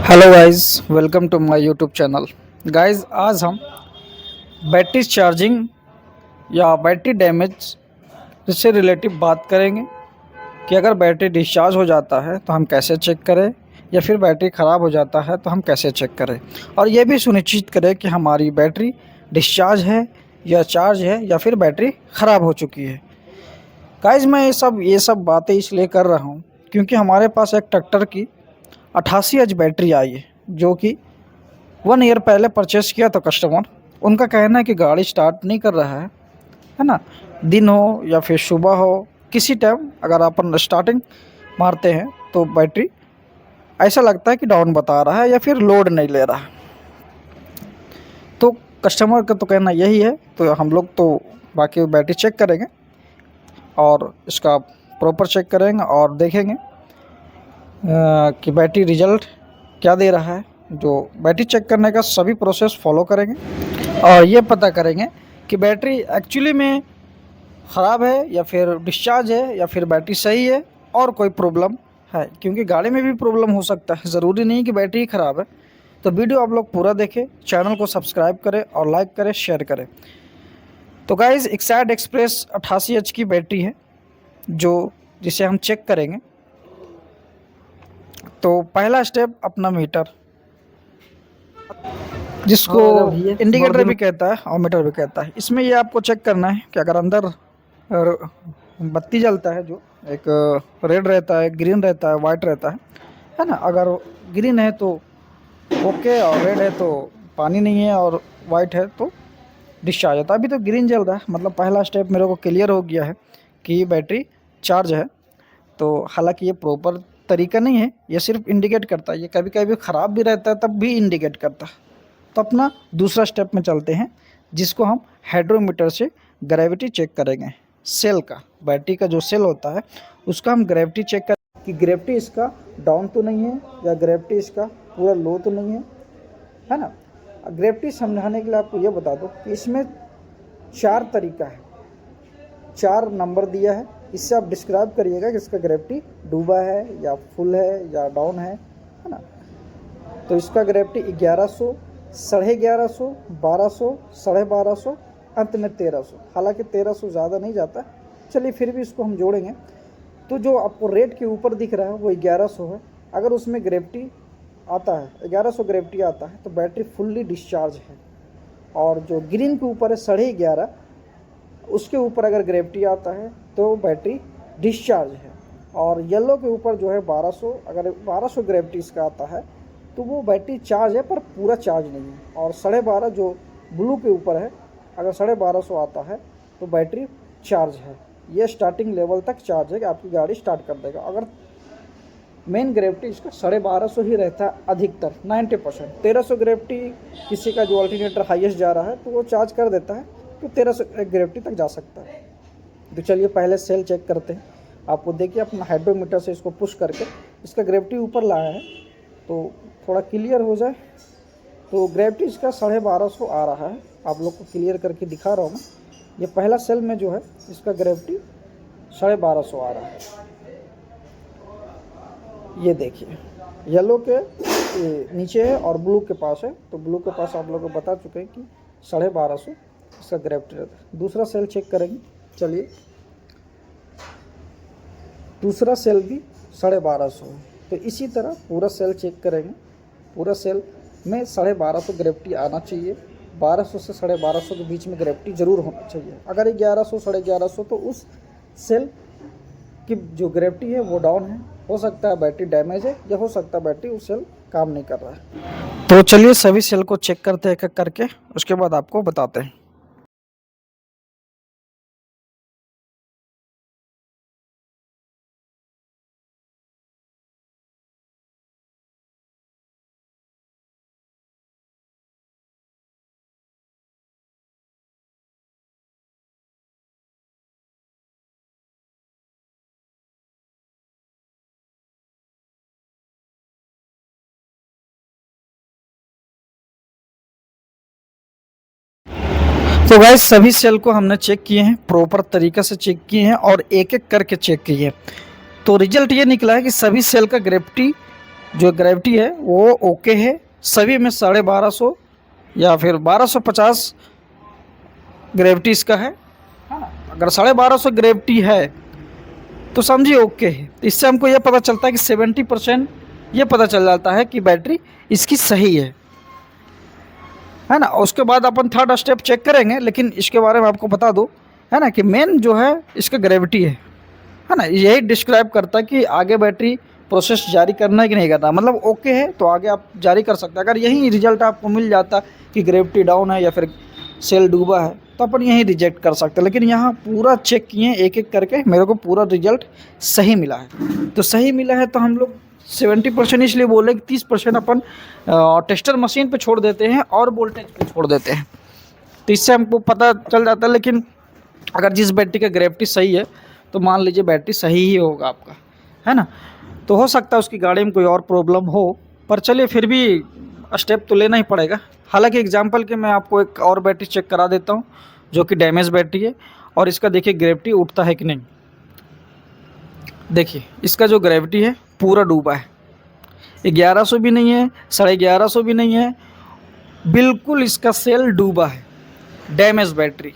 Hello guys, welcome to my YouTube channel. Guys, आज हम battery charging या battery damage से रिलेटिव बात करेंगे कि अगर बैटरी डिस्चार्ज हो जाता है तो हम कैसे चेक करें, या फिर बैटरी ख़राब हो जाता है तो हम कैसे चेक करें, और ये भी सुनिश्चित करें कि हमारी बैटरी डिस्चार्ज है या चार्ज है या फिर बैटरी ख़राब हो चुकी है। गाइस, मैं ये सब बातें इसलिए कर रहा हूँ क्योंकि हमारे पास एक ट्रैक्टर की 88 एच बैटरी आई है, जो कि 1 ईयर पहले परचेस किया था कस्टमर। उनका कहना है कि गाड़ी स्टार्ट नहीं कर रहा है ना। दिन हो या फिर सुबह हो, किसी टाइम अगर अपन स्टार्टिंग मारते हैं तो बैटरी ऐसा लगता है कि डाउन बता रहा है या फिर लोड नहीं ले रहा है। तो कस्टमर का तो कहना यही है, तो हम लोग तो बाकी बैटरी चेक करेंगे और इसका प्रॉपर चेक करेंगे और देखेंगे कि बैटरी रिजल्ट क्या दे रहा है। जो बैटरी चेक करने का सभी प्रोसेस फॉलो करेंगे और ये पता करेंगे कि बैटरी एक्चुअली में ख़राब है या फिर डिस्चार्ज है या फिर बैटरी सही है और कोई प्रॉब्लम है, क्योंकि गाड़ी में भी प्रॉब्लम हो सकता है, ज़रूरी नहीं कि बैटरी ख़राब है। तो वीडियो आप लोग पूरा देखें, चैनल को सब्सक्राइब करें और लाइक करें, शेयर करें। तो गाइज़, एक्साइड एक्सप्रेस 88 एच की बैटरी है जिसे हम चेक करेंगे। तो पहला स्टेप अपना मीटर, जिसको इंडिकेटर भी कहता है और मीटर भी कहता है। इसमें ये आपको चेक करना है कि अगर अंदर बत्ती जलता है, जो एक रेड रहता है, ग्रीन रहता है, वाइट रहता है ना। अगर ग्रीन है तो ओके, और रेड है तो पानी नहीं है, और वाइट है तो डिस्चार्ज होता है। अभी तो ग्रीन जल रहा है, मतलब पहला स्टेप मेरे को क्लियर हो गया है कि बैटरी चार्ज है। तो हालांकि ये प्रॉपर तरीका नहीं है, ये सिर्फ इंडिकेट करता है। ये कभी कभी ख़राब भी रहता है तब भी इंडिकेट करता है। तो अपना दूसरा स्टेप में चलते हैं, जिसको हम हाइड्रोमीटर से ग्रेविटी चेक करेंगे। सेल का, बैटरी का जो सेल होता है उसका हम ग्रेविटी चेक करें कि ग्रेविटी इसका डाउन तो नहीं है या ग्रेविटी इसका पूरा लो तो नहीं है ना। ग्रेविटी समझाने के लिए आपको ये बता दो कि इसमें 4 तरीका है, 4 नंबर दिया है। इससे आप डिस्क्राइब करिएगा कि इसका ग्रेविटी डूबा है या फुल है या डाउन है ना। तो इसका ग्रेविटी 1100, 1150, 1200, 1250, अंत में 1300। हालांकि 1300 ज़्यादा नहीं जाता, चलिए फिर भी इसको हम जोड़ेंगे। तो जो आपको रेट के ऊपर दिख रहा है वो 1100 है। अगर उसमें ग्रेविटी आता है 1100 ग्रेविटी आता है तो बैटरी फुल्ली डिस्चार्ज है। और जो ग्रीन के ऊपर है 1150, उसके ऊपर अगर ग्रेविटी आता है तो बैटरी डिस्चार्ज है। और येलो के ऊपर जो है 1200, अगर 1200 ग्रेविटी इसका आता है तो वो बैटरी चार्ज है पर पूरा चार्ज नहीं है। और 1250 जो ब्लू के ऊपर है, अगर 1250 आता है तो बैटरी चार्ज है। ये स्टार्टिंग लेवल तक चार्ज है कि आपकी गाड़ी स्टार्ट कर देगा। अगर मेन ग्रेविटी इसका 1250 ही रहता है अधिकतर, 90%। 1300 ग्रेविटी किसी का जो अल्टरनेटर हाईएस्ट जा रहा है तो वो चार्ज कर देता है, तो 1300 ग्रेविटी तक जा सकता है। तो चलिए पहले सेल चेक करते हैं। आपको देखिए अपना हाइड्रोमीटर से इसको पुश करके इसका ग्रेविटी ऊपर लाया है तो थोड़ा क्लियर हो जाए। तो ग्रेविटी इसका 1250 आ रहा है, आप लोग को क्लियर करके दिखा रहा हूँ मैं। ये पहला सेल में जो है इसका ग्रेविटी 1250 आ रहा है। ये देखिए येलो के नीचे है और ब्लू के पास है, तो ब्लू के पास आप लोग को बता चुके हैं कि 1250 इसका ग्रेविटी रहता है। दूसरा सेल चेक करेंगे, चलिए। दूसरा सेल भी 1250 है, तो इसी तरह पूरा सेल चेक करेंगे। पूरा सेल में 1250 ग्रेविटी आना चाहिए। 1200 से 1250 के बीच में ग्रेविटी ज़रूर होना चाहिए। अगर 1100, 1150 तो उस सेल की जो ग्रेविटी है वो डाउन है। हो सकता है बैटरी डैमेज है या हो सकता है बैटरी उस सेल काम नहीं कर रहा है। तो चलिए सभी सेल को चेक करते हैं एक एक करके, उसके बाद आपको बताते हैं। तो गाइस, सभी सेल को हमने चेक किए हैं, प्रॉपर तरीके से चेक किए हैं और एक एक करके चेक किए हैं। तो रिजल्ट ये निकला है कि सभी सेल का ग्रेविटी जो ग्रेविटी है वो ओके है, सभी में 1250 या फिर 1250 ग्रेविटी इसका है ना। अगर 1250 ग्रेविटी है तो समझिए ओके है। इससे हमको ये पता चलता है कि 70% ये पता चल जाता है कि बैटरी इसकी सही है ना। उसके बाद अपन थर्ड स्टेप चेक करेंगे, लेकिन इसके बारे में आपको बता दूं है ना कि मेन जो है इसका ग्रेविटी है ना, यही डिस्क्राइब करता है कि आगे बैटरी प्रोसेस जारी करना है कि नहीं करना। मतलब ओके है तो आगे आप जारी कर सकते हैं। अगर यही रिजल्ट आपको मिल जाता कि ग्रेविटी डाउन है या फिर सेल डूबा है तो अपन यही रिजेक्ट कर सकते हैं। लेकिन यहाँ पूरा चेक किए एक एक करके, मेरे को पूरा रिजल्ट सही मिला है। तो सही मिला है तो हम लोग 70% इसलिए बोले कि 30% अपन टेस्टर मशीन पे छोड़ देते हैं और वोल्टेज पे छोड़ देते हैं, तो इससे हमको पता चल जाता है। लेकिन अगर जिस बैटरी का ग्रेविटी सही है तो मान लीजिए बैटरी सही ही होगा आपका, है ना। तो हो सकता है उसकी गाड़ी में कोई और प्रॉब्लम हो, पर चलिए फिर भी स्टेप तो लेना ही पड़ेगा। हालांकि एग्जांपल के मैं आपको एक और बैटरी चेक करा देता हूँ जो कि डैमेज बैटरी है, और इसका देखिए ग्रेविटी उठता है कि नहीं। देखिए इसका जो ग्रेविटी है पूरा डूबा है, 1100 भी नहीं है, 1150 भी नहीं है, बिल्कुल इसका सेल डूबा है। डैमेज बैटरी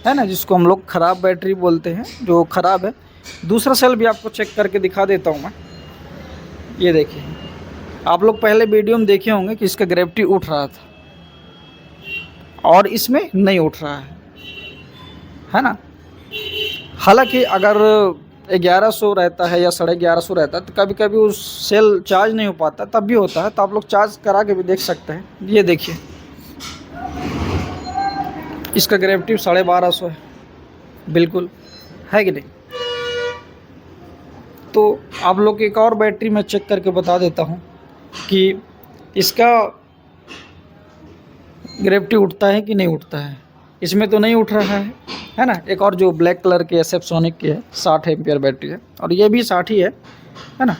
है ना, जिसको हम लोग ख़राब बैटरी बोलते हैं, जो ख़राब है। दूसरा सेल भी आपको चेक करके दिखा देता हूँ मैं। ये देखिए, आप लोग पहले वीडियो में देखे होंगे कि इसका ग्रेविटी उठ रहा था और इसमें नहीं उठ रहा है ना। हालांकि अगर 1100 रहता है या 1150 रहता है तो कभी कभी उस सेल चार्ज नहीं हो पाता, तब भी होता है। तो आप लोग चार्ज करा के भी देख सकते हैं। ये देखिए इसका ग्रेविटी 1250 है, बिल्कुल है कि नहीं। तो आप लोग एक और बैटरी मैं चेक करके बता देता हूँ कि इसका ग्रेविटी उठता है कि नहीं उठता है। इसमें तो नहीं उठ रहा है ना। एक और जो ब्लैक कलर की SF सोनिक की है, 60 एम्पियर बैटरी है, और ये भी 60 ही है ना।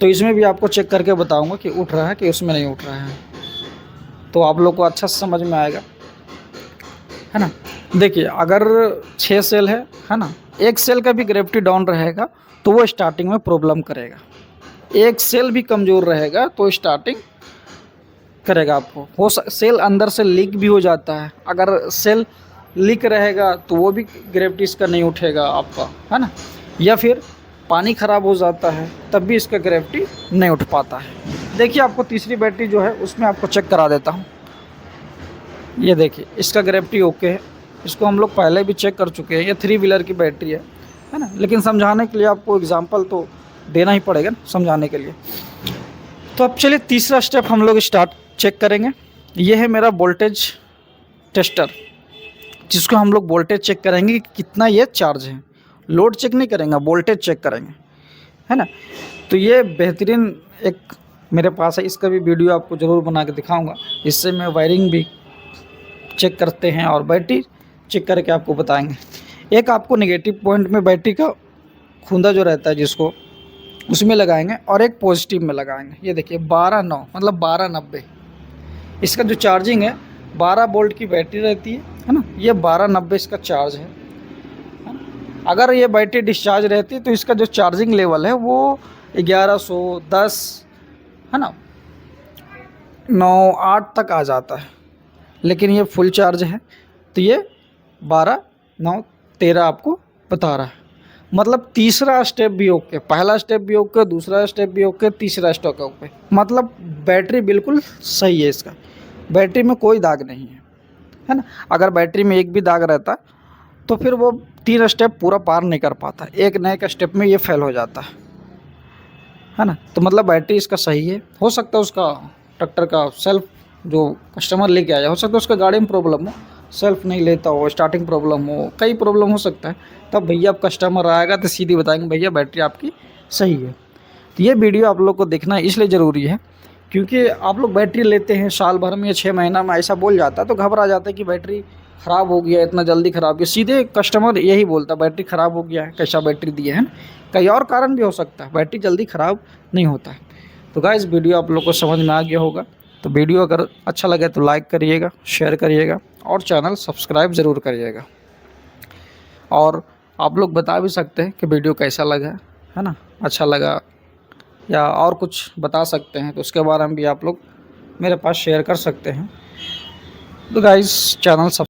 तो इसमें भी आपको चेक करके बताऊंगा कि उठ रहा है कि उसमें नहीं उठ रहा है, तो आप लोग को अच्छा समझ में आएगा, है ना। देखिए अगर 6 सेल है ना, एक सेल का भी ग्रेविटी डाउन रहेगा तो वो स्टार्टिंग में प्रॉब्लम करेगा। एक सेल भी कमज़ोर रहेगा तो स्टार्टिंग करेगा आपको। हो सेल अंदर से लीक भी हो जाता है। अगर सेल लीक रहेगा तो वो भी ग्रेविटी इसका नहीं उठेगा आपका, है ना। या फिर पानी ख़राब हो जाता है तब भी इसका ग्रेविटी नहीं उठ पाता है। देखिए आपको तीसरी बैटरी जो है उसमें आपको चेक करा देता हूँ। ये देखिए इसका ग्रेविटी ओके है, इसको हम लोग पहले भी चेक कर चुके हैं। ये 3 व्हीलर की बैटरी है ना, लेकिन समझाने के लिए आपको एग्जांपल तो देना ही पड़ेगा ना, समझाने के लिए। तो अब चलिए तीसरा स्टेप हम लोग स्टार्ट चेक करेंगे। ये है मेरा वोल्टेज टेस्टर, जिसको हम लोग वोल्टेज चेक करेंगे कि कितना ये चार्ज है। लोड चेक नहीं करेंगे, वोल्टेज चेक करेंगे, है ना। तो ये बेहतरीन एक मेरे पास है, इसका भी वीडियो आपको ज़रूर बना के दिखाऊंगा। इससे मैं वायरिंग भी चेक करते हैं और बैटरी चेक करके आपको बताएंगे। एक आपको नेगेटिव पॉइंट में बैटरी का खूंदा जो रहता है जिसको, उसमें लगाएंगे, और एक पॉजिटिव में लगाएंगे। ये देखिए 12.9 मतलब 1290। इसका जो चार्जिंग है 12 वोल्ट की बैटरी रहती है ना। ये 1290 इसका चार्ज है ना? अगर ये बैटरी डिस्चार्ज रहती है तो इसका जो चार्जिंग लेवल है वो 1110 है ना, 9 8 तक आ जाता है। लेकिन ये फुल चार्ज है तो ये 12 9 13 आपको बता रहा है। मतलब तीसरा स्टेप भी ओके, पहला स्टेप भी ओके, दूसरा स्टेप भी ओके, तीसरा स्टेप ओके। मतलब बैटरी बिल्कुल सही है, इसका बैटरी में कोई दाग नहीं है ना। अगर बैटरी में एक भी दाग रहता तो फिर वो 3 स्टेप पूरा पार नहीं कर पाता, एक नए का स्टेप में ये फेल हो जाता है ना। तो मतलब बैटरी इसका सही है। हो सकता है उसका ट्रैक्टर का सेल्फ जो कस्टमर लेके आया, हो सकता है उसका गाड़ी में प्रॉब्लम हो, सेल्फ नहीं लेता हो, स्टार्टिंग प्रॉब्लम हो, कई प्रॉब्लम हो सकता है। तब भैया अब कस्टमर आएगा तो सीधी बताएंगे भैया बैटरी आपकी सही है। तो ये वीडियो आप लोग को देखना इसलिए ज़रूरी है क्योंकि आप लोग बैटरी लेते हैं साल भर में या 6 महीना में ऐसा बोल जाता है तो घबरा जाता है कि बैटरी ख़राब हो गया, इतना जल्दी ख़राब हो गया। सीधे कस्टमर यही बोलता बैटरी ख़राब हो गया है, कैसा बैटरी दिए है ना। कई और कारण भी हो सकता है, बैटरी जल्दी ख़राब नहीं होता है। तो गाइस वीडियो आप लोग को समझ में आ गया होगा। तो वीडियो अगर अच्छा लगे तो लाइक करिएगा, शेयर करिएगा और चैनल सब्सक्राइब ज़रूर करिएगा। और आप लोग बता भी सकते हैं कि वीडियो कैसा लगा, है ना। अच्छा लगा या और कुछ बता सकते हैं तो उसके बारे में भी आप लोग मेरे पास शेयर कर सकते हैं। तो गाइस चैनल